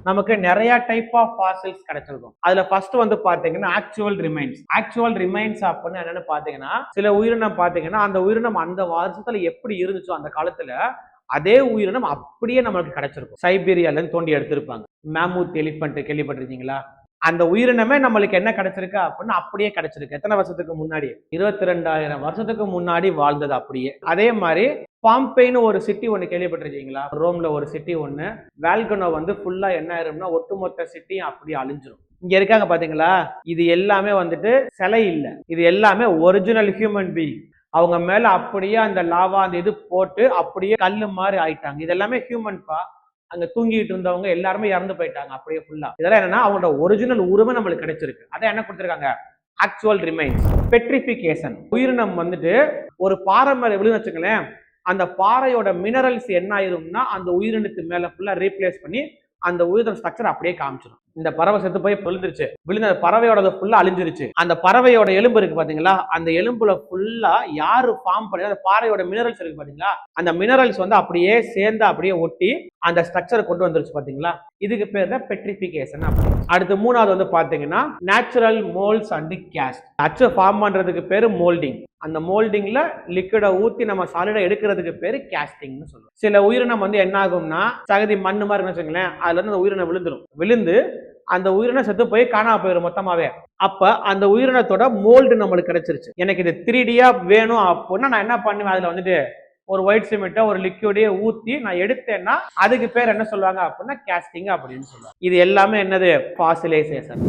நமக்கு நிறைய type of fossils கிடைச்சிருக்கும். அதுல ஃபர்ஸ்ட் வந்து பாத்தீங்கன்னா ஆக்சுவல் ரிமைன்ஸ். ஆக்சுவல் ரிமைன்ஸ் அப்படின்னு என்னன்னு பாத்தீங்கன்னா சில உயிரினம் பாத்தீங்கன்னா அந்த உயிரினம் அந்த வருஷத்துல எப்படி இருந்துச்சோ அந்த காலத்துல அதே உயிரினம் அப்படியே நம்மளுக்கு கிடைச்சிருக்கும். சைபீரியால இருந்து தோண்டி எடுத்திருப்பாங்க. மேமூத் எலிபென்ட் கேள்விப்பட்டிருக்கீங்களா? அந்த உயிரினமே நம்மளுக்கு என்ன கிடைச்சிருக்கு அப்படின்னா அப்படியே கிடைச்சிருக்கு. எத்தனை வருஷத்துக்கு முன்னாடி? 22,000 வருஷத்துக்கு முன்னாடி வாழ்ந்தது அப்படியே. அதே மாதிரி பாம்பேன்னு ஒரு சிட்டி ஒன்று கேள்விப்பட்டிருக்கீங்களா? ரோம்ல ஒரு சிட்டி ஒன்று வேல்கனோ வந்து ஃபுல்லா என்ன ஆயிரும்னா ஒட்டுமொத்த சிட்டியும் அப்படியே அழிஞ்சிரும். இங்க இருக்காங்க பாத்தீங்களா? இது எல்லாமே வந்துட்டு சிலை இல்லை, இது எல்லாமே ஒரிஜினல் ஹியூமன் பீயிங். அவங்க மேல அப்படியே அந்த லாவா அந்த இது போட்டு அப்படியே கல்லு மாதிரி ஆயிட்டாங்க. இது எல்லாமே ஹியூமன் பா. அங்க தூங்கிட்டு இருந்தவங்க எல்லாருமே இறந்து போயிட்டாங்க அப்படியே ஃபுல்லா. இதெல்லாம் என்னன்னா அவங்களோட ஒரிஜினல் உருவம் நம்மளுக்கு கிடைச்சிருக்கு. அதான் என்ன கொடுத்திருக்காங்க? Actual remains. பெட்ரிஃபிகேஷன். உயிரினம் வந்துட்டு ஒரு பாறை மேல விழுந்து வச்சுங்களேன், அந்த பாறையோட மினரல்ஸ் என்ன ஆயிரும்னா அந்த உயிரினத்து மேல ஃபுல்லா ரீப்ளேஸ் பண்ணி அந்த உயிரின ஸ்ட்ரக்சர் அப்படியே காமிச்சிடும். இந்த பறவை செத்து போய் விழுந்துருச்சு, விழுந்த பறவையோட ஃபுல்லா அழிஞ்சிருச்சு. அந்த பறவையோட எலும்பு இருக்கு பாத்தீங்களா? அந்த எலும்புல ஃபுல்லா யாரு ஃபார்ம் பண்ணி அந்த பாறையோட மினரல்ஸ் இருக்கு பாத்தீங்களா? அந்த மினரல்ஸ் வந்து அப்படியே சேர்ந்து அப்படியே ஒட்டி அந்த ஸ்ட்ரக்சர் கொண்டு வந்துருச்சு பாத்தீங்களா? இதுக்கு பேர் தான் பெட்ரிஃபிகேஷன். அடுத்து மூணாவது வந்து பாத்தீங்கன்னா நேச்சுரல் மோல்ட்ஸ் அண்ட் கேஸ்ட். அச்சு ஃபார்ம் பண்றதுக்கு பேரு மோல்டிங். அந்த மோல்டிங்ல லிக்விட ஊத்தி நம்ம சாலிடா எடுக்கிறதுக்கு பேரு கேஸ்டிங்னு சொல்லுவோம். சில உயிரினம் வந்து என்ன ஆகும்னா சகதி மண்ணு மாதிரி வச்சுங்களேன், அதுல இருந்து அந்த உயிரினம் விழுந்துரும். விழுந்து அந்த உயிரினம் செத்து போய் காணாம போயிடும் மொத்தமாவே. அப்ப அந்த உயிரினத்தோட மோல்டு நம்மளுக்கு கிடைச்சிருச்சு. எனக்கு இது 3Dயா வேணும் அப்படின்னா நான் என்ன பண்ணுவேன்? அதுல வந்துட்டு ஒரு ஒயிட் சிமெண்ட்டை ஒரு லிக்விடே ஊத்தி நான் எடுத்தேன்னா அதுக்கு பேர் என்ன சொல்லுவாங்க அப்படின்னா கேஸ்டிங் அப்படின்னு சொல்லுவாங்க. இது எல்லாமே என்னது? ஃபாசிலைசேஷன்.